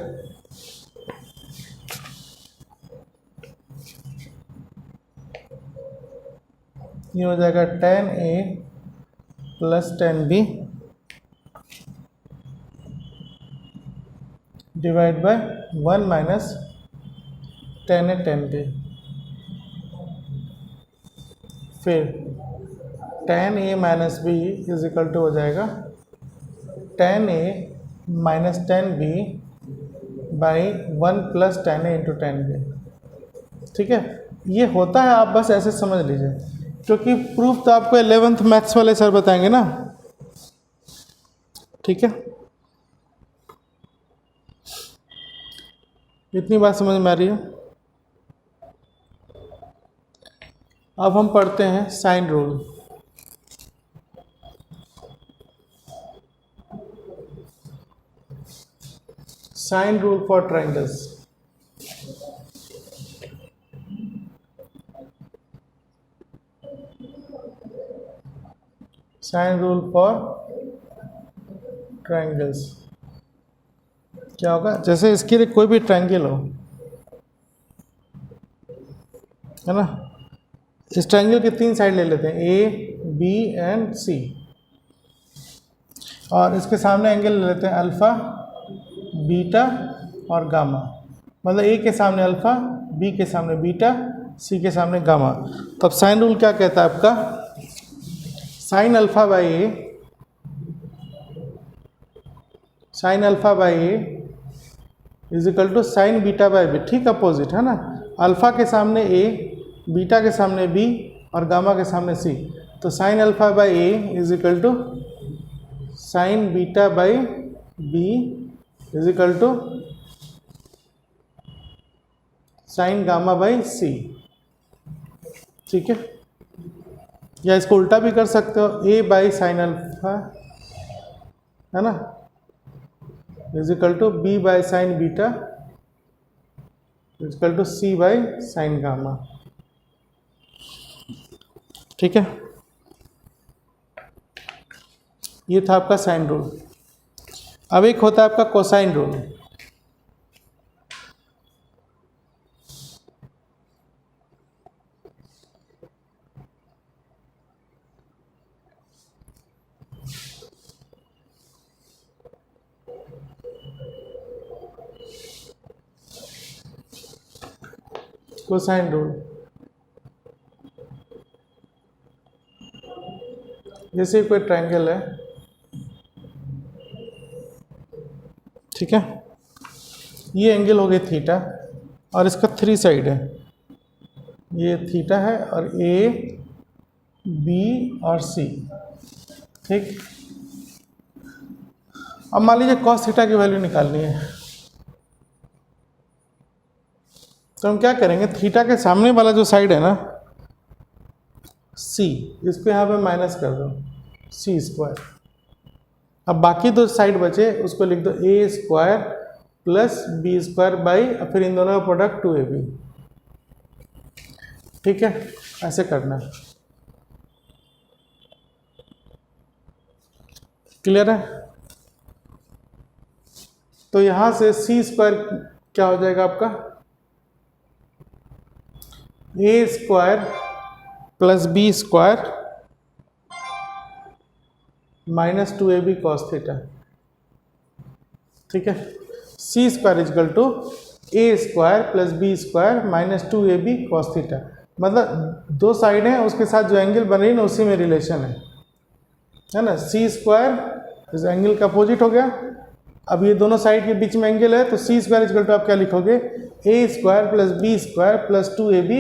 ये हो जाएगा tan a plus tan b divide by 1 minus tan a tan b। फिर tan a minus B is equal to हो जाएगा tan a minus tan b by 1 plus tan a into tan b। ठीक है, ये होता है, आप बस ऐसे समझ लीजिए, क्योंकि प्रूफ तो आपको 11th मैथ्स वाले सर बताएंगे ना। ठीक है, इतनी बात समझ में आ रही है। अब हम पढ़ते हैं sine rule. Sine rule for triangles. Sine rule for triangles क्या होगा, जैसे इसके लिए कोई भी ट्रायंगल हो, है ना, इस ट्रायंगल की 3 साइड ले लेते हैं, ए बी एंड सी, और इसके सामने एंगल ले लेते हैं अल्फा बीटा और गामा। मतलब ए के सामने अल्फा, बी के सामने बीटा, सी के सामने गामा। तब साइन रूल क्या कहता है आपका, sine alpha by A, sine alpha by A is equal to sine beta by B. ठीक अपोजिट है ना, अल्फा के सामने ए, बीटा के सामने बी और गामा के सामने सी। तो sine alpha by A is equal to sine beta by B is equal to sine gamma by C. ठीक है, या इसको उल्टा भी कर सकते हो, ए बाई साइन अल्फा, है ना, is equal to B by sine beta is equal to C by sine gamma. ठीक है, ये था आपका साइन रूल। अब एक होता है आपका कोसाइन रूल। कोसाइन रूल, जैसे कोई ट्रायंगल है, ठीक है, ये एंगल हो गया थीटा और इसका 3 साइड है, ये थीटा है और ए बी और सी। ठीक, अब मान लीजिए कॉस थीटा की वैल्यू निकालनी है, तो हम क्या करेंगे, थीटा के सामने वाला जो साइड है ना सी, इसको यहाँ पे माइनस कर दो, सी स्क्वायर। अब बाकी 2 साइड बचे, उसको लिख दो A square plus B square by, फिर इन दोनों का प्रोडक्ट 2ab। ठीक है, ऐसे करना है। क्लियर है? तो यहाँ से सी स्क्वायर क्या हो जाएगा आपका, A square plus B square minus 2ab cos theta. ठीक है, C square is equal to A square plus B square minus 2ab cos theta. मतलब दो साइड हैं, उसके साथ जो एंगल बन रही है ना उसी में रिलेशन है ना। सी स्क्वायर इस एंगल का अपोजिट हो गया। अब ये दोनों साइड के बीच में एंगल है, तो सी स्क्वायर इजकल टू आप क्या लिखोगे, A square plus B square plus 2ab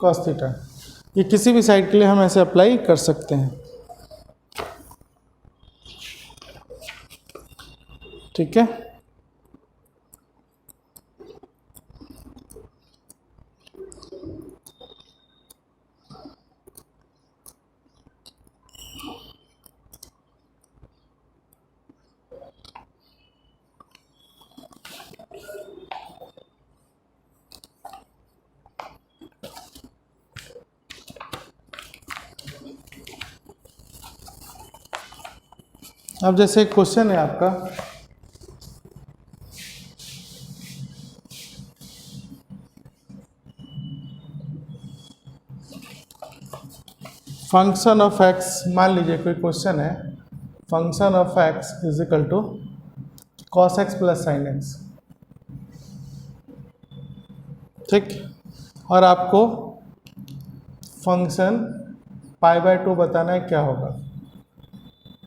cos theta. ये किसी भी साइड के लिए हम ऐसे अप्लाई कर सकते हैं, ठीक है। अब जैसे एक क्वेश्चन है आपका, फंक्शन ऑफ एक्स, मान लीजिए कोई क्वेश्चन है, function of X is equal to cos X plus sine X, ठीक। और आपको फंक्शन π/2 बताना है क्या होगा,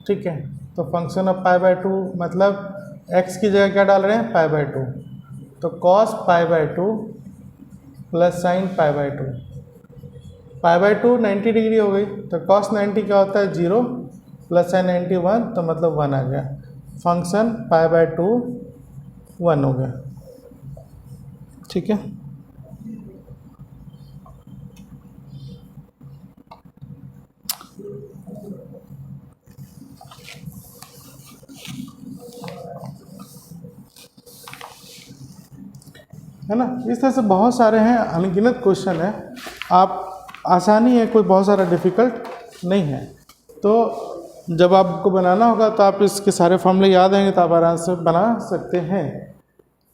ठीक है। तो फंक्शन ऑफ π/2 मतलब x की जगह क्या डाल रहे हैं, π/2, तो cos π/2 प्लस साइन π/2, π/2 90 डिग्री हो गई, तो cos 90 क्या होता है 0 प्लस साइन 90 1, तो मतलब 1 आ गया। फंक्शन π/2 1 हो गया, ठीक है। है ना। इस तरह से बहुत सारे हैं, अनगिनत क्वेश्चन है। आप आसानी है, कोई बहुत सारा डिफ़िकल्ट नहीं है। तो जब आपको बनाना होगा तो आप इसके सारे फॉर्मूले याद आएंगे तो आप आराम से बना सकते हैं,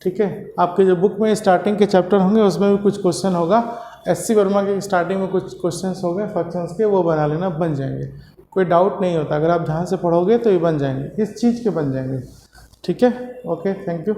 ठीक है। आपके जो बुक में स्टार्टिंग के चैप्टर होंगे उसमें भी कुछ क्वेश्चन होगा। SC वर्मा के स्टार्टिंग में कुछ क्वेश्चंस हो गए फंक्शंस के, वो बना लेना, बन जाएंगे, कोई डाउट नहीं होता। अगर आप ध्यान से पढ़ोगे तो ये बन जाएंगे, इस चीज़ के बन जाएंगे, ठीक है। Okay, thank you.